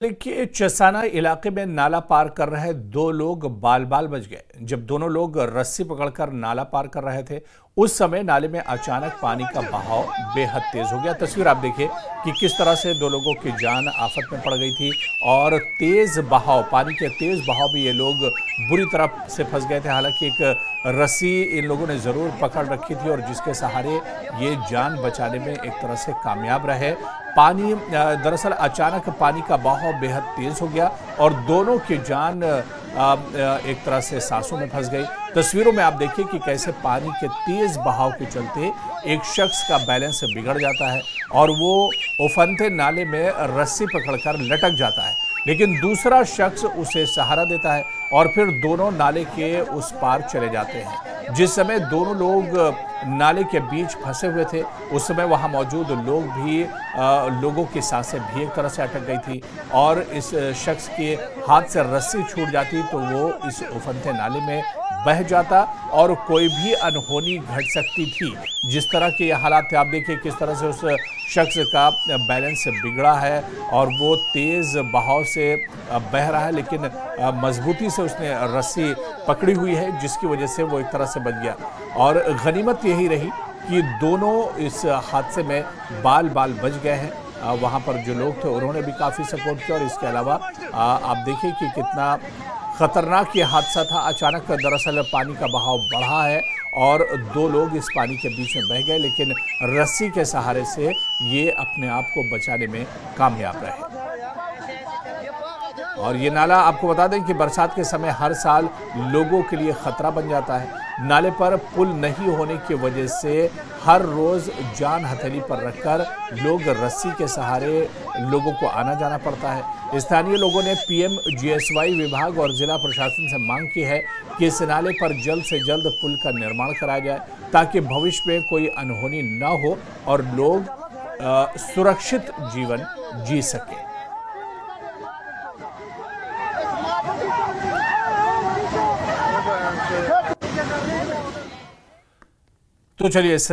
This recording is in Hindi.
देखिए, चसाना इलाके में नाला पार कर रहे दो लोग बाल बाल बच गए। जब दोनों लोग रस्सी पकड़कर नाला पार कर रहे थे, उस समय नाले में अचानक पानी का बहाव बेहद तेज हो गया। तस्वीर आप देखिए कि किस तरह से दो लोगों की जान आफत में पड़ गई थी और तेज बहाव, पानी के तेज बहाव में ये लोग बुरी तरह से फंस गए थे। हालांकि एक रस्सी इन लोगों ने जरूर पकड़ रखी थी और जिसके सहारे ये जान बचाने में एक तरह से कामयाब रहे। पानी दरअसल अचानक पानी का बहाव बेहद तेज हो गया और दोनों की जान एक तरह से सांसों में फंस गई। तस्वीरों में आप देखिए कि कैसे पानी के तेज बहाव के चलते एक शख्स का बैलेंस बिगड़ जाता है और वो उफनते नाले में रस्सी पकड़कर लटक जाता है, लेकिन दूसरा शख्स उसे सहारा देता है और फिर दोनों नाले के उस पार चले जाते हैं। जिस समय दोनों लोग नाले के बीच फंसे हुए थे, उस समय वहां मौजूद लोगों की सांसें भी एक तरह से अटक गई थी और इस शख्स के हाथ से रस्सी छूट जाती तो वो इस उफनते नाले में बह जाता और कोई भी अनहोनी घट सकती थी। जिस तरह के ये हालात थे, आप देखिए किस तरह से उस शख्स का बैलेंस बिगड़ा है और वो तेज बहाव से बह रहा है, लेकिन मजबूती से उसने रस्सी पकड़ी हुई है, जिसकी वजह से वो एक तरह से बच गया। और गनीमत यही रही कि दोनों इस हादसे में बाल बाल बच गए हैं। वहाँ पर जो लोग थे उन्होंने भी काफ़ी सपोर्ट किया और इसके अलावा आप देखिए कि कितना खतरनाक ये हादसा था। अचानक दरअसल पानी का बहाव बढ़ा है और दो लोग इस पानी के बीच में बह गए, लेकिन रस्सी के सहारे से ये अपने आप को बचाने में कामयाब रहे। और ये नाला आपको बता दें कि बरसात के समय हर साल लोगों के लिए खतरा बन जाता है। नाले पर पुल नहीं होने की वजह से हर रोज जान हथेली पर रखकर लोग रस्सी के सहारे लोगों को आना जाना पड़ता है। स्थानीय लोगों ने पीएमजीएसवाई विभाग और जिला प्रशासन से मांग की है कि इस नाले पर जल्द से जल्द पुल का निर्माण कराया जाए ताकि भविष्य में कोई अनहोनी न हो और लोग सुरक्षित जीवन जी सकें। तो चलिए इस